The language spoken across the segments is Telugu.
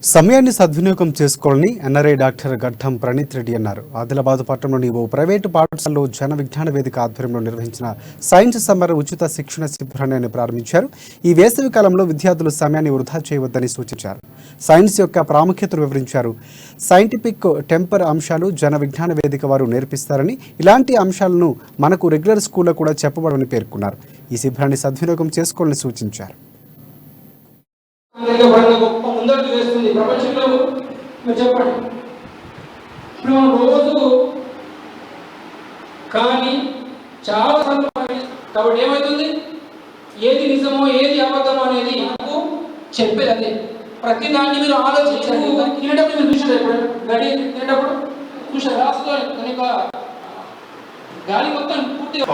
సమయాన్ని సద్వినియోగం చేసుకోవాలని ఎన్ఆర్ఐ డాక్టర్ గడ్డం ప్రణీత్ రెడ్డి అన్నారు. ఆదిలాబాద్ పట్టణంలోని ఓ ప్రైవేటు పాఠశాలలో జన విజ్ఞాన వేదిక ఆధ్వర్యంలో నిర్వహించిన సైన్స్ సమ్మర్ ఉచిత శిక్షణ శిబిరాన్ని ఆయన ప్రారంభించారు. ఈ వేసవి కాలంలో విద్యార్థులు సమయాన్ని వృధా చేయవద్దని సూచించారు. సైన్స్ యొక్క ప్రాముఖ్యతను వివరించారు. సైంటిఫిక్ టెంపర్ అంశాలు జన విజ్ఞాన వేదిక వారు నేర్పిస్తారని, ఇలాంటి అంశాలను మనకు రెగ్యులర్ స్కూల్లో కూడా చెప్పబడని పేర్కొన్నారు. ఈ శిబిరాన్ని సద్వినియోగం చేసుకోవాలని సూచించారు. గొప్ప ముందడుగు వేస్తుంది ప్రపంచంలో. మీరు చెప్పండి, ఇప్పుడు మనం రోజు కానీ చాలా కాబట్టి ఏమవుతుంది, ఏది నిజమో ఏది అబద్ధమో అనేది నాకు చెప్పేది అదే. ప్రతి దాన్ని మీరు ఆలోచించారు. తినేటప్పుడు మీరు చూసారు, ఎప్పుడు గడి తినేటప్పుడు చూసారు, రాసుకో కనుక గాలి మొత్తం పూర్తిగా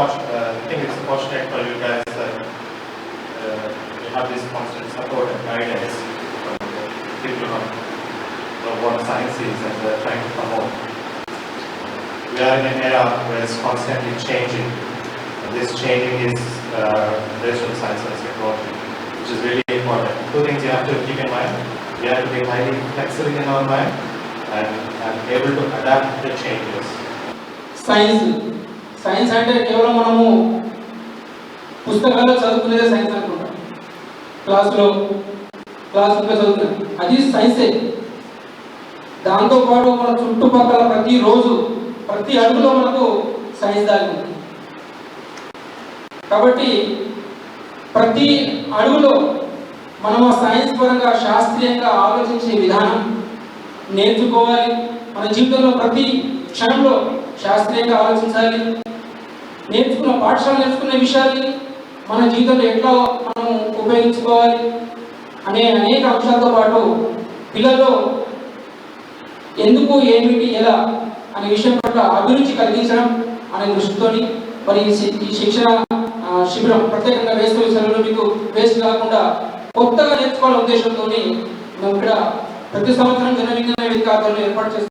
have this constant support and guidance from people who know what science is and they're trying to promote. We are in an era where it's constantly changing. And this changing is based on science and technology, which is really important. Two things you have to keep in mind. We have to be highly flexible in our mind and able to adapt to the changes. Science అంటే కేవలం మనము పుస్తకాల్లో చదువుకునేదే సైన్స్ అనుకుంటాం. క్లాసులో చదువుతున్నాం, అది సైన్సే. దాంతోపాటు మన చుట్టుపక్కల ప్రతిరోజు ప్రతి అడుగులో మనకు సైన్స్ దాగి ఉంది. కాబట్టి ప్రతి అడుగులో మనం ఆ సైన్స్ పరంగా శాస్త్రీయంగా ఆలోచించే విధానం నేర్చుకోవాలి. మన జీవితంలో ప్రతి క్షణంలో శాస్త్రీయంగా ఆలోచించాలి. నేర్చుకున్న విషయాన్ని మన జీవితంలో ఎట్లా మనం ఉపయోగించుకోవాలి అనే అనేక అంశాలతో పాటు పిల్లల్లో ఎందుకు, ఏమిటి, ఎలా అనే విషయం పట్ల అభిరుచి కలిగించడం అనే దృష్టితోని మరి ఈ శిక్షణ శిబిరం ప్రత్యేకంగా వేసవి సెలవులు మీకు వేస్ట్ కాకుండా కొత్తగా నేర్చుకోవాలనే ఉద్దేశంతో మేము ఇక్కడ ప్రతి సంవత్సరం జన విజ్ఞాన వేదిక ఆధ్వర్యంలో ఏర్పాటు చేస్తాం.